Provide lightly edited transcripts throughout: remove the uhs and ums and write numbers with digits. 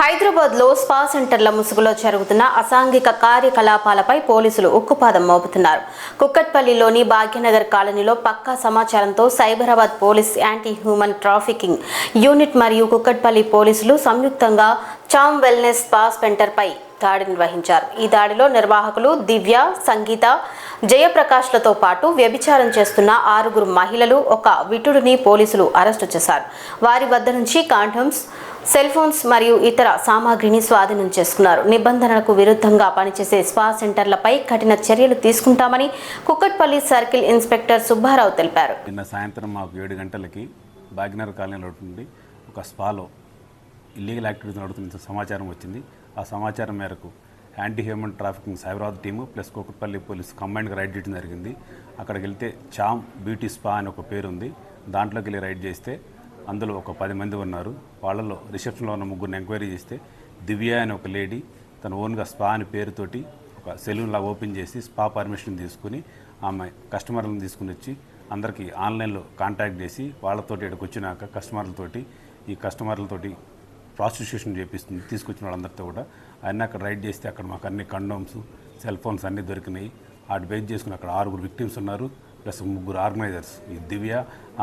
హైదరాబాద్లో స్పా సెంటర్ల ముసుగులో జరుగుతున్న అసాంఘిక కార్యకలాపాలపై పోలీసులు ఉక్కుపాదం మోపుతున్నారు. కుక్కట్పల్లిలోని భాగ్యనగర్ కాలనీలో పక్కా సమాచారంతో Cyberabad police anti human trafficking unit మరియు కుక్కట్పల్లి పోలీసులు సంయుక్తంగా చామ్ వెల్నెస్ స్పా సెంటర్పై దాడి నిర్వహించారు. ఈ దాడిలో నిర్వాహకులు దివ్య, సంగీత, జయప్రకాష్లతో పాటు వ్యభిచారం చేస్తున్న 6 మహిళలు, ఒక విటుడిని పోలీసులు అరెస్టు చేశారు. వారి వద్ద నుంచి కాండమ్స్, సెల్ ఫోన్స్ మరియు ఇతర సామాగ్రిని స్వాధీనం చేసుకున్నారు. నిబంధనలకు విరుద్ధంగా పనిచేసే స్పా సెంటర్లపై కఠిన చర్యలు తీసుకుంటామని కుక్కట్పల్లి సర్కిల్ ఇన్స్పెక్టర్ సుబ్బారావు తెలిపారు. నిన్న సాయంత్రం మాకు 7 గంటలకి భాగ్యనగర్ కాలనీలో నుండి ఒక స్పాలో ఇల్లీగల్ యాక్టివిటీస్ నడుతున్న సమాచారం వచ్చింది. ఆ సమాచారం మేరకు anti human trafficking Cyberabad team plus Kukatpally police కంబైన్డ్గా రైడ్ చేయడం జరిగింది. అక్కడికి వెళ్తే చామ్ బ్యూటీ స్పా అని ఒక పేరు ఉంది. దాంట్లోకి వెళ్ళి రైడ్ చేస్తే అందులో ఒక 10 మంది ఉన్నారు. వాళ్ళలో రిసెప్షన్లో ఉన్న 3 ఎంక్వైరీ చేస్తే దివ్య అని ఒక లేడీ తన ఓన్గా స్పా అని పేరుతోటి ఒక సెలూన్లా ఓపెన్ చేసి స్పా పర్మిషన్ తీసుకుని ఆమె కస్టమర్లను తీసుకుని వచ్చి అందరికీ ఆన్లైన్లో కాంటాక్ట్ చేసి వాళ్ళతోటి ఇక్కడికి వచ్చినాక కస్టమర్లతోటి ప్రాస్టిట్యూషన్ చేపిస్తుంది. తీసుకొచ్చిన వాళ్ళందరితో కూడా అన్నీ అక్కడ రైడ్ చేస్తే అక్కడ మాకు అన్ని కండోమ్స్, సెల్ ఫోన్స్ అన్నీ దొరికినాయి. వాటి బేస్ చేసుకుని అక్కడ 6 విక్టిమ్స్ ఉన్నారు, ప్లస్ 3 ఆర్గనైజర్స్. ఈ దివ్య,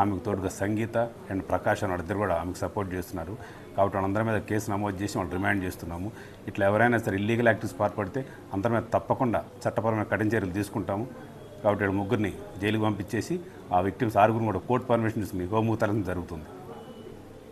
ఆమెకు తోడుగా సంగీత అండ్ ప్రకాష్ అని వాళ్ళిద్దరు కూడా ఆమెకు సపోర్ట్ చేస్తున్నారు. కాబట్టి వాళ్ళందరి మీద కేసు నమోదు చేసి వాళ్ళు రిమాండ్ చేస్తున్నాము. ఇట్లా ఎవరైనా సరే ఇల్లీగల్ యాక్టివిటీస్ పాల్పడితే అందరి మీద తప్పకుండా చట్టపరమైన కఠిన చర్యలు తీసుకుంటాము. కాబట్టి 3 జైలుకి పంపించేసి ఆ విక్టిమ్స్ 6 కూడా కోర్టు పర్మిషన్ తీసుకుని హోంవర్క్ తరలించడం జరుగుతుంది.